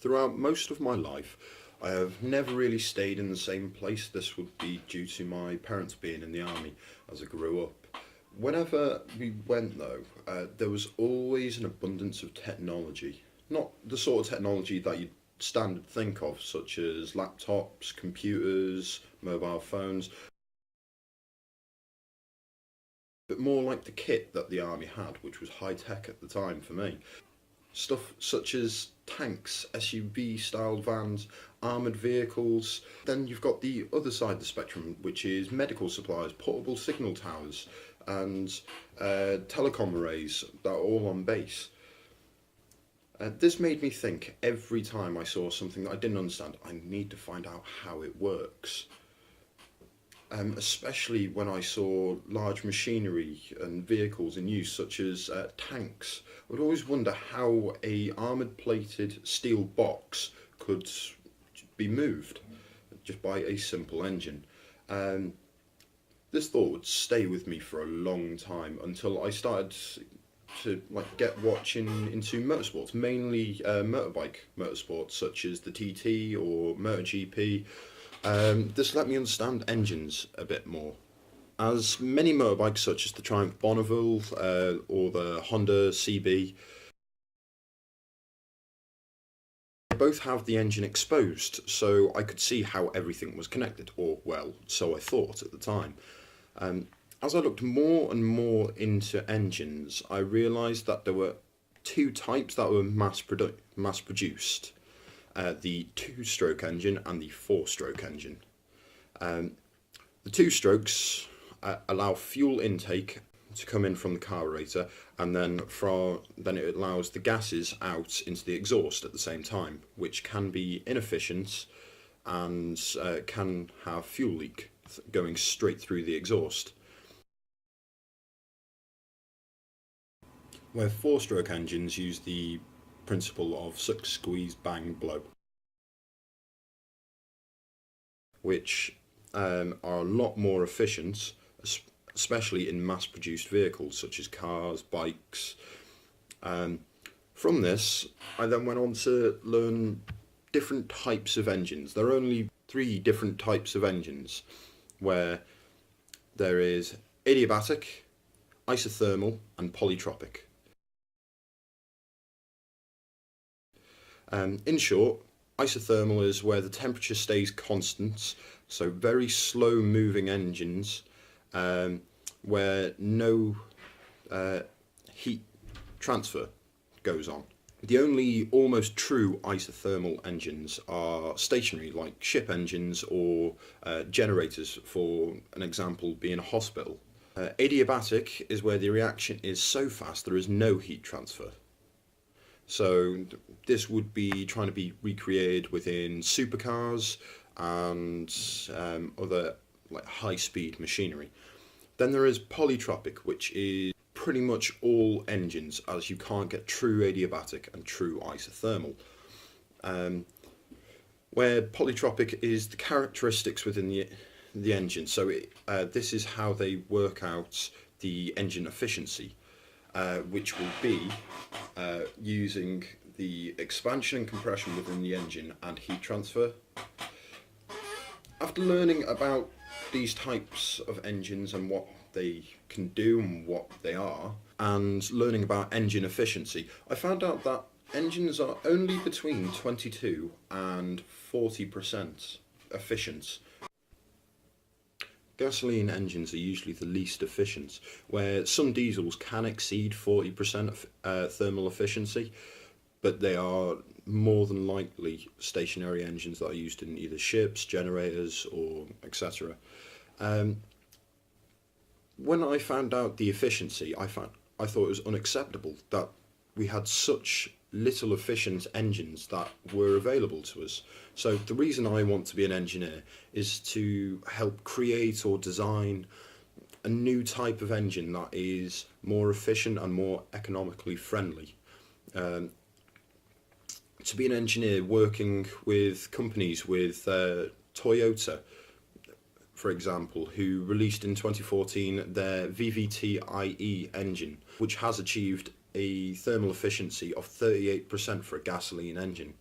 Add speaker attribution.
Speaker 1: Throughout most of my life, I have never really stayed in the same place. This would be due to my parents being in the army as I grew up. Whenever we went though, there was always an abundance of technology. Not the sort of technology that you'd standard think of, such as laptops, computers, mobile phones, but more like the kit that the army had, which was high tech at the time for me. Stuff such as tanks, SUV styled vans, armoured vehicles. Then you've got the other side of the spectrum, which is medical supplies, portable signal towers, and telecom arrays that are all on base. This made me think every time I saw something that I didn't understand, I need to find out how it works. Especially when I saw large machinery and vehicles in use, such as tanks. I would always wonder how a armoured plated steel box could be moved just by a simple engine. This thought would stay with me for a long time until I started to get watching into motorsports, mainly motorbike motorsports such as the TT or MotoGP. This let me understand engines a bit more. As many motorbikes such as the Triumph Bonneville or the Honda CB, they both have the engine exposed, so I could see how everything was connected, or well, so I thought at the time. As I looked more and more into engines, I realised that there were two types that were mass produced. The two-stroke engine and the four-stroke engine. The two strokes allow fuel intake to come in from the carburetor, and then it allows the gases out into the exhaust at the same time, which can be inefficient and can have fuel leak going straight through the exhaust. Where four-stroke engines use the principle of suck, squeeze, bang, blow, which are a lot more efficient, especially in mass-produced vehicles such as cars, bikes. From this, I then went on to learn different types of engines. There are only 3 different types of engines, where there is adiabatic, isothermal, and polytropic. In short, isothermal is where the temperature stays constant, so very slow moving engines where no heat transfer goes on. The only almost true isothermal engines are stationary, like ship engines or generators, for an example being a hospital. Adiabatic is where the reaction is so fast there is no heat transfer. So this would be trying to be recreated within supercars and other high-speed machinery. Then there is polytropic, which is pretty much all engines, as you can't get true adiabatic and true isothermal. Where polytropic is the characteristics within the engine. So this is how they work out the engine efficiency. Which will be using the expansion and compression within the engine and heat transfer. After learning about these types of engines and what they can do and what they are, and learning about engine efficiency, I found out that engines are only between 22 and 40% efficient. Gasoline engines are usually the least efficient, where some diesels can exceed 40% thermal efficiency, but they are more than likely stationary engines that are used in either ships, generators, or etc. When I found out the efficiency, I thought it was unacceptable that we had such little efficient engines that were available to us. So the reason I want to be an engineer is to help create or design a new type of engine that is more efficient and more economically friendly. To be an engineer working with companies with Toyota, for example, who released in 2014 their VVT-IE engine, which has achieved a thermal efficiency of 38% for a gasoline engine.